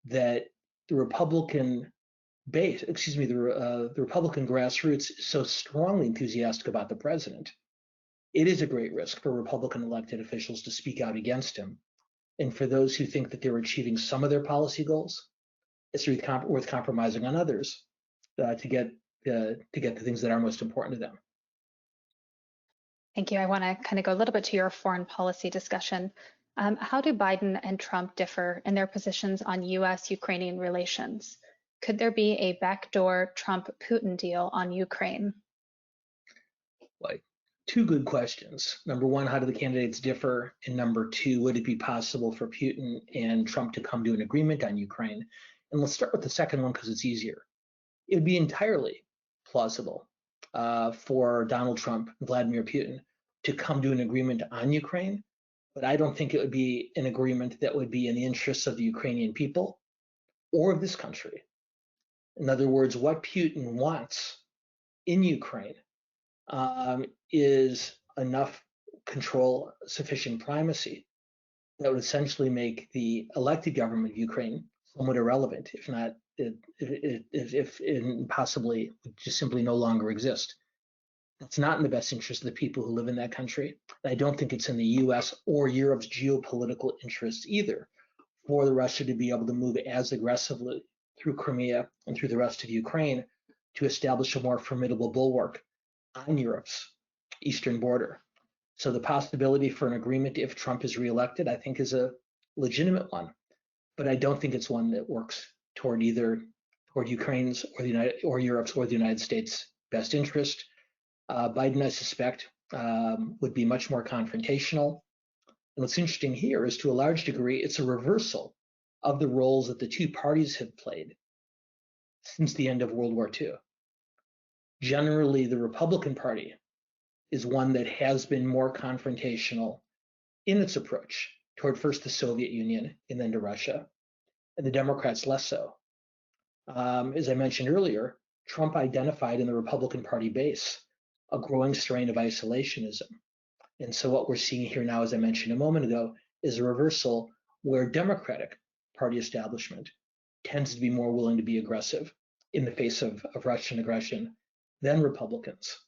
that the Republican base, the Republican grassroots is so strongly enthusiastic about the president. It is a great risk for Republican elected officials to speak out against him. And for those who think that they're achieving some of their policy goals, it's worth compromising on others to get the things that are most important to them. Thank you. I want to kind of go a little bit to your foreign policy discussion. How do Biden and Trump differ in their positions on US-Ukrainian relations? Could there be a backdoor Trump-Putin deal on Ukraine? Like, two good questions. Number one, how do the candidates differ? And number two, would it be possible for Putin and Trump to come to an agreement on Ukraine? And let's start with the second one because it's easier. It would be entirely plausible for Donald Trump and Vladimir Putin to come to an agreement on Ukraine, but I don't think it would be an agreement that would be in the interests of the Ukrainian people or of this country. In other words, what Putin wants in Ukraine is enough control sufficient primacy that would essentially make the elected government of Ukraine somewhat irrelevant, if not, if possibly just simply no longer exist. That's not in the best interest of the people who live in that country. I don't think it's in the US or Europe's geopolitical interests either for the Russia to be able to move as aggressively through Crimea and through the rest of Ukraine to establish a more formidable bulwark on Europe's eastern border. So the possibility for an agreement if Trump is reelected, I think, is a legitimate one, but I don't think it's one that works toward Ukraine's or Europe's or the United States' best interest. Biden, I suspect, would be much more confrontational. And what's interesting here is, to a large degree, it's a reversal of the roles that the two parties have played since the end of World War II. Generally, the Republican Party is one that has been more confrontational in its approach toward first the Soviet Union and then to Russia, and the Democrats less so. As I mentioned earlier, Trump identified in the Republican Party base a growing strain of isolationism. And so what we're seeing here now, as I mentioned a moment ago, is a reversal where Democratic Party establishment tends to be more willing to be aggressive in the face of Russian aggression than Republicans.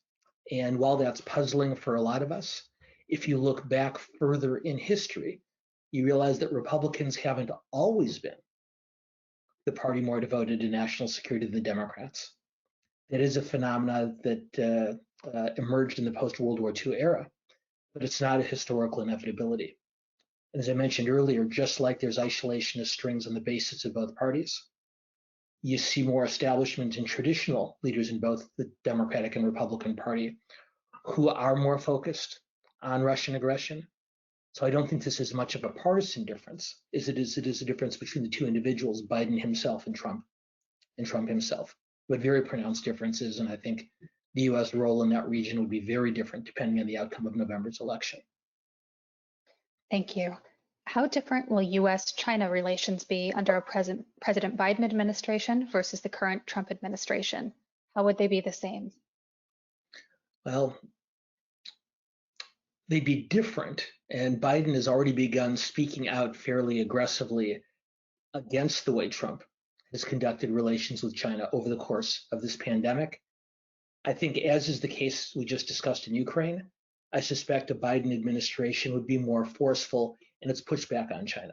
And while that's puzzling for a lot of us, if you look back further in history, you realize that Republicans haven't always been the party more devoted to national security than the Democrats. That is a phenomenon that emerged in the post-World War II era, but it's not a historical inevitability. As I mentioned earlier, just like there's isolationist strings on the basis of both parties, you see more establishment and traditional leaders in both the Democratic and Republican Party who are more focused on Russian aggression. So I don't think this is much of a partisan difference, as it is a difference between the two individuals, Biden himself and Trump himself, but very pronounced differences. And I think the US role in that region would be very different depending on the outcome of November's election. Thank you. How different will US-China relations be under a President Biden administration versus the current Trump administration? How would they be the same? Well, they'd be different, and Biden has already begun speaking out fairly aggressively against the way Trump has conducted relations with China over the course of this pandemic. I think, as is the case we just discussed in Ukraine, I suspect a Biden administration would be more forceful in its pushback on China.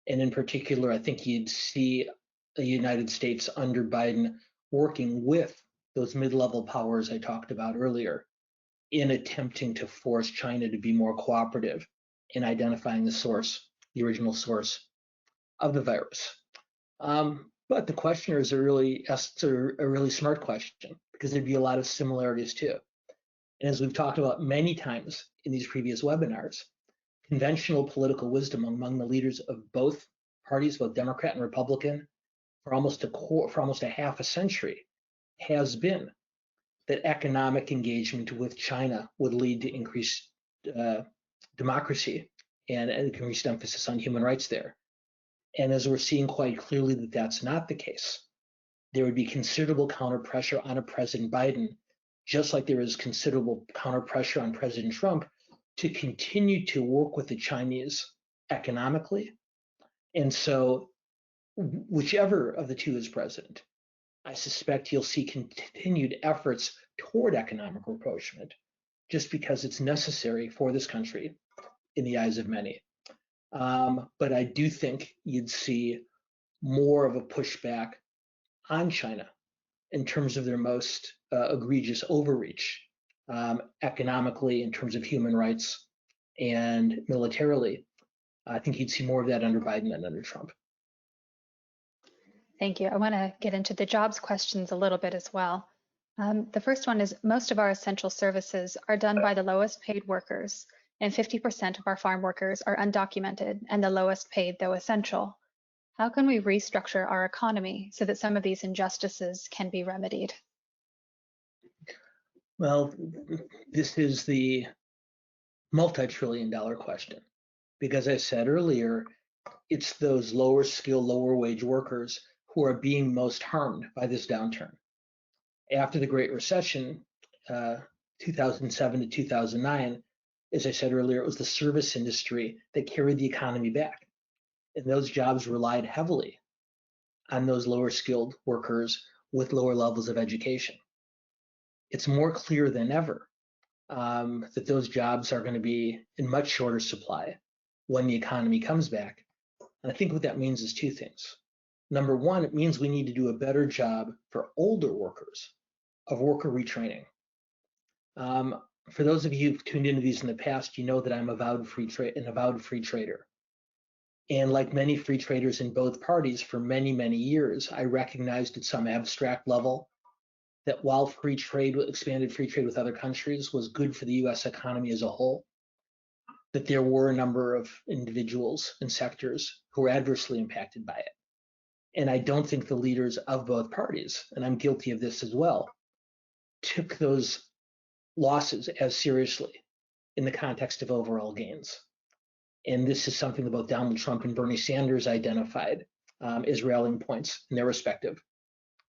And in particular, I think you'd see the United States under Biden working with those mid-level powers I talked about earlier in attempting to force China to be more cooperative in identifying the original source of the virus. But the questioner is a really smart question, because there'd be a lot of similarities too. And as we've talked about many times in these previous webinars, conventional political wisdom among the leaders of both parties, both Democrat and Republican, for almost a half a century, has been that economic engagement with China would lead to increased democracy and increased emphasis on human rights there. And as we're seeing quite clearly that that's not the case, there would be considerable counter pressure on a President Biden, just like there is considerable counter pressure on President Trump to continue to work with the Chinese economically. And so whichever of the two is president, I suspect you'll see continued efforts toward economic rapprochement, just because it's necessary for this country in the eyes of many. But I do think you'd see more of a pushback on China in terms of their most egregious overreach, economically, in terms of human rights, and militarily. I think you'd see more of that under Biden than under Trump. Thank you. I want to get into the jobs questions a little bit as well. The first one is, most of our essential services are done by the lowest paid workers, and 50% of our farm workers are undocumented and the lowest paid, though essential. How can we restructure our economy so that some of these injustices can be remedied? Well, this is the multi-trillion-dollar question, because as I said earlier, it's those lower skill, lower wage workers who are being most harmed by this downturn. After the Great Recession, 2007 to 2009, as I said earlier, it was the service industry that carried the economy back. And those jobs relied heavily on those lower skilled workers with lower levels of education. It's more clear than ever that those jobs are going to be in much shorter supply when the economy comes back. And I think what that means is two things. Number one, it means we need to do a better job for older workers of worker retraining. For those of you who've tuned into these in the past, you know that I'm an avowed free trader. And like many free traders in both parties for many, many years, I recognized at some abstract level that while expanded free trade with other countries was good for the US economy as a whole, that there were a number of individuals and sectors who were adversely impacted by it. And I don't think the leaders of both parties, and I'm guilty of this as well, took those losses as seriously in the context of overall gains. And this is something that both Donald Trump and Bernie Sanders identified as rallying points in their respective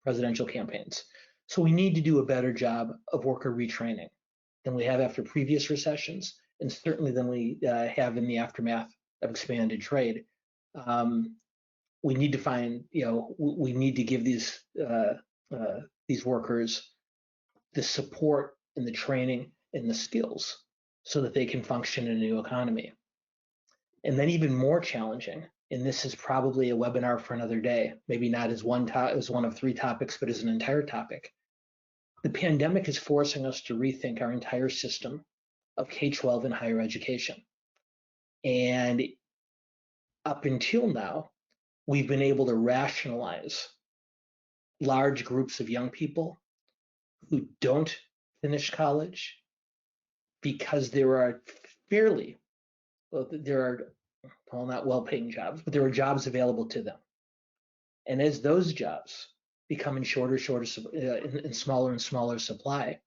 presidential campaigns. So we need to do a better job of worker retraining than we have after previous recessions, and certainly than we have in the aftermath of expanded trade. We need to find, we need to give these workers the support and the training and the skills so that they can function in a new economy. And then even more challenging, and this is probably a webinar for another day, maybe not as one of three topics, but as an entire topic. The pandemic is forcing us to rethink our entire system of K-12 and higher education. And up until now, we've been able to rationalize large groups of young people who don't finish college because there are not well-paying jobs, but there are jobs available to them. And as those jobs become in in smaller and smaller supply,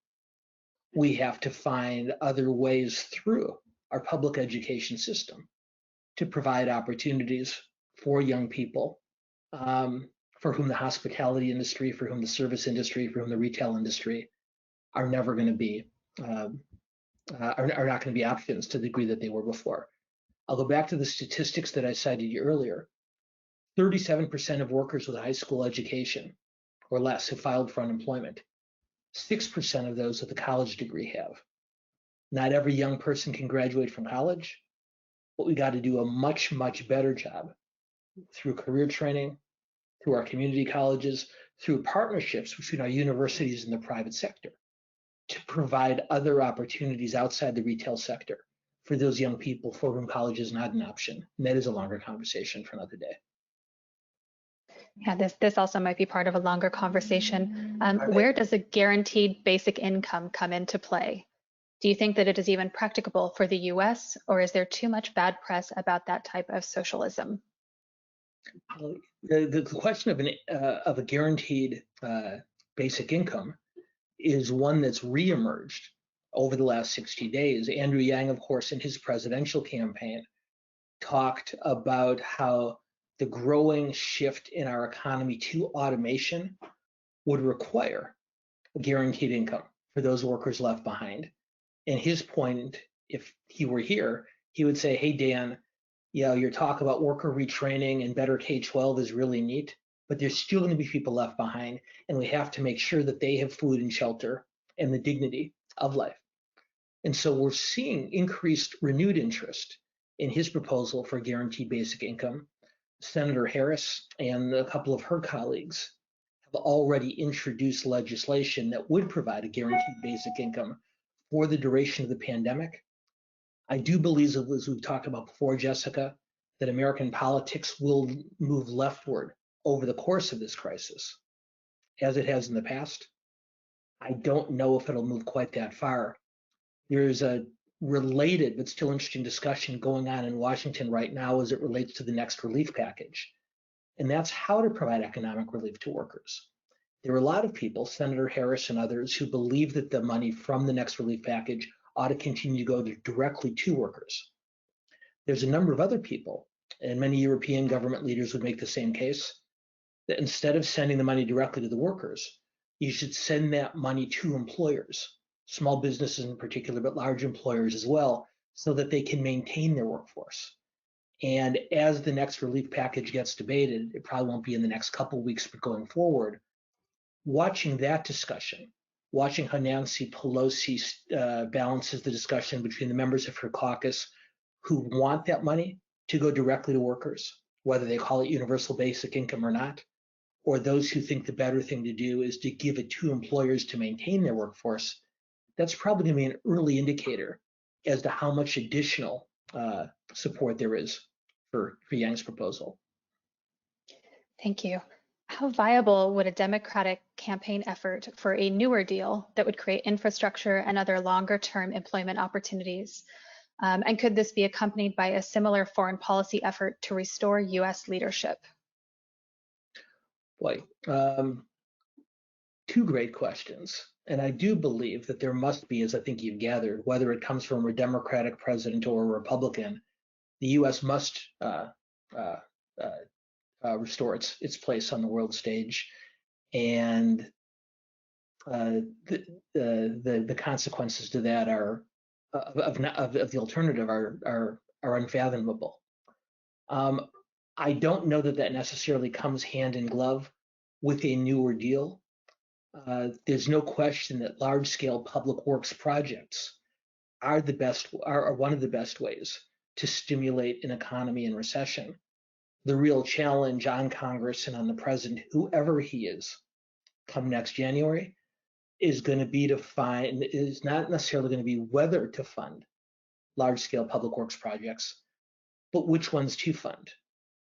we have to find other ways through our public education system to provide opportunities for young people, for whom the hospitality industry, for whom the service industry, for whom the retail industry are never going to be, are not going to be options to the degree that they were before. I'll go back to the statistics that I cited you earlier. 37% of workers with a high school education or less have filed for unemployment. 6% of those with a college degree have. Not every young person can graduate from college, but we got to do a much, much better job through career training, through our community colleges, through partnerships between our universities and the private sector to provide other opportunities outside the retail sector for those young people for whom college is not an option. And that is a longer conversation for another day. Yeah, this also might be part of a longer conversation. Where does a guaranteed basic income come into play? Do you think that it is even practicable for the US, or is there too much bad press about that type of socialism? The question of a guaranteed basic income is one that's reemerged over the last 60 days. Andrew Yang, of course, in his presidential campaign, talked about how the growing shift in our economy to automation would require a guaranteed income for those workers left behind. And his point, if he were here, he would say, hey, Dan, your talk about worker retraining and better K-12 is really neat, but there's still going to be people left behind, and we have to make sure that they have food and shelter and the dignity of life. And so we're seeing increased renewed interest in his proposal for guaranteed basic income. Senator Harris and a couple of her colleagues have already introduced legislation that would provide a guaranteed basic income for the duration of the pandemic. I do believe, as we've talked about before, Jessica, that American politics will move leftward over the course of this crisis, as it has in the past. I don't know if it'll move quite that far. There's a related but still interesting discussion going on in Washington right now as it relates to the next relief package. And that's how to provide economic relief to workers. There are a lot of people, Senator Harris and others, who believe that the money from the next relief package ought to continue to go directly to workers. There's a number of other people, and many European government leaders would make the same case, that instead of sending the money directly to the workers, you should send that money to employers, small businesses in particular, but large employers as well, so that they can maintain their workforce. And as the next relief package gets debated, it probably won't be in the next couple of weeks, but going forward, watching that discussion, watching how Nancy Pelosi balances the discussion between the members of her caucus who want that money to go directly to workers, whether they call it universal basic income or not, or those who think the better thing to do is to give it to employers to maintain their workforce, that's probably going to be an early indicator as to how much additional support there is for Yang's proposal. Thank you. How viable would a Democratic campaign effort for a newer deal that would create infrastructure and other longer-term employment opportunities? And could this be accompanied by a similar foreign policy effort to restore U.S. leadership? Boy, two great questions. And I do believe that there must be, as I think you've gathered, whether it comes from a Democratic president or a Republican, the U.S. must restore its place on the world stage, and the consequences to that are of the alternative are unfathomable. I don't know that necessarily comes hand in glove with a newer deal. There's no question that large-scale public works projects are one of the best ways to stimulate an economy in recession. The real challenge on Congress and on the president, whoever he is, come next January, is going to be is not necessarily going to be whether to fund large-scale public works projects, but which ones to fund.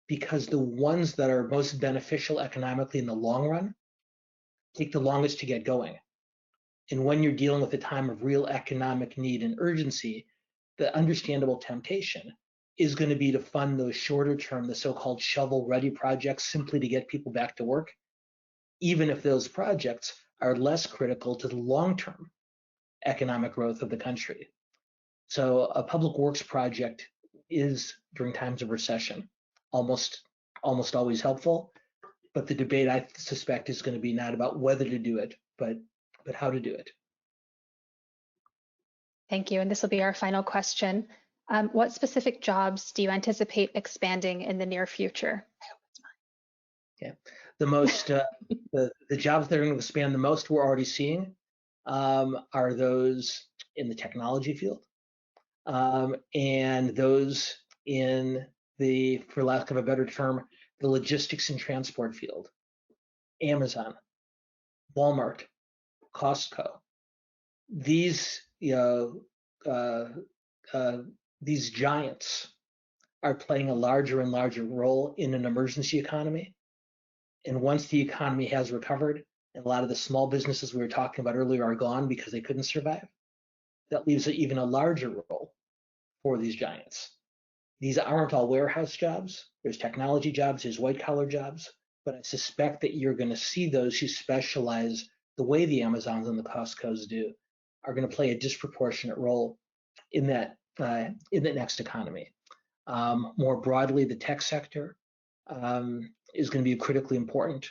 Because the ones that are most beneficial economically in the long run take the longest to get going. And when you're dealing with a time of real economic need and urgency, the understandable temptation is going to be to fund those shorter term, the so-called shovel-ready projects, simply to get people back to work, even if those projects are less critical to the long-term economic growth of the country. So a public works project is, during times of recession, almost always helpful. But the debate, I suspect, is going to be not about whether to do it, but how to do it. Thank you. And this will be our final question. What specific jobs do you anticipate expanding in the near future? I hope it's mine. Yeah, the most the jobs that are going to expand the most we're already seeing are those in the technology field and those in the, for lack of a better term, the logistics and transport field. Amazon, Walmart, Costco. These these giants are playing a larger and larger role in an emergency economy. And once the economy has recovered, and a lot of the small businesses we were talking about earlier are gone because they couldn't survive, that leaves even a larger role for these giants. These aren't all warehouse jobs. There's technology jobs, there's white collar jobs, but I suspect that you're going to see those who specialize the way the Amazons and the Costcos do are going to play a disproportionate role in that next economy. More broadly, the tech sector is going to be critically important.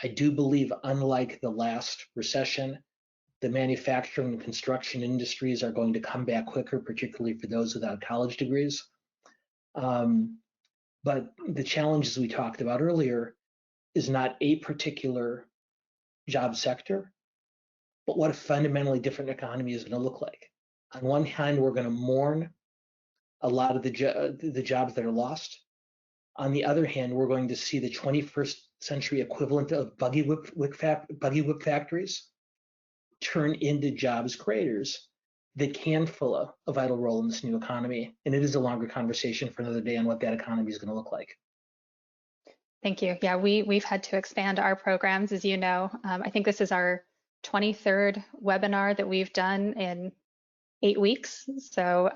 I do believe, unlike the last recession, the manufacturing and construction industries are going to come back quicker, particularly for those without college degrees. But the challenges we talked about earlier is not a particular job sector, but what a fundamentally different economy is going to look like. On one hand, we're going to mourn a lot of the jobs that are lost. On the other hand, we're going to see the 21st century equivalent of buggy whip factories turn into jobs creators that can fill a vital role in this new economy. And it is a longer conversation for another day on what that economy is going to look like. Thank you. Yeah, we've had to expand our programs, as you know. I think this is our 23rd webinar that we've done in 8 weeks. So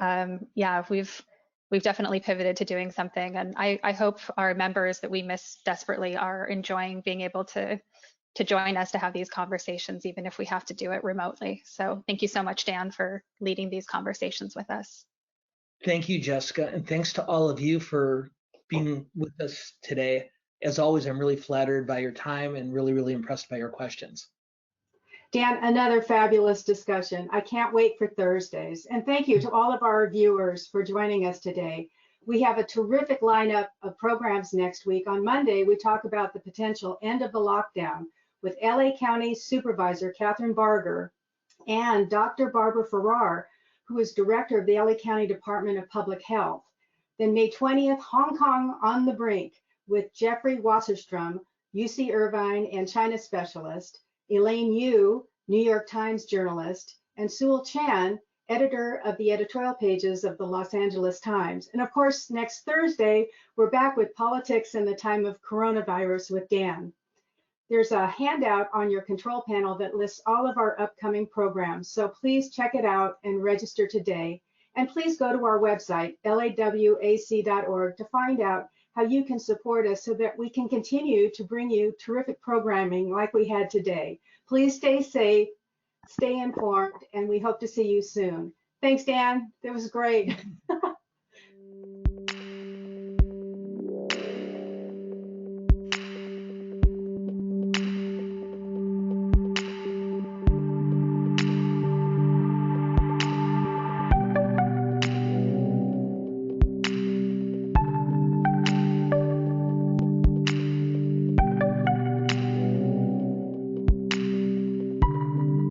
yeah, we've definitely pivoted to doing something. And I hope our members that we miss desperately are enjoying being able to join us to have these conversations, even if we have to do it remotely. So thank you so much, Dan, for leading these conversations with us. Thank you, Jessica. And thanks to all of you for being with us today. As always, I'm really flattered by your time and really, really impressed by your questions. Dan, another fabulous discussion. I can't wait for Thursdays. And thank you to all of our viewers for joining us today. We have a terrific lineup of programs next week. On Monday, we talk about the potential end of the lockdown with LA County Supervisor Catherine Barger and Dr. Barbara Farrar, who is Director of the LA County Department of Public Health. Then May 20th, Hong Kong on the Brink with Jeffrey Wasserstrom, UC Irvine and China specialist, Elaine Yu, New York Times journalist, and Sewell Chan, editor of the editorial pages of the Los Angeles Times. And of course, next Thursday, we're back with Politics in the Time of Coronavirus with Dan. There's a handout on your control panel that lists all of our upcoming programs, so please check it out and register today. And please go to our website, lawac.org, to find out how you can support us so that we can continue to bring you terrific programming like we had today. Please stay safe, stay informed, and we hope to see you soon. Thanks, Dan. That was great.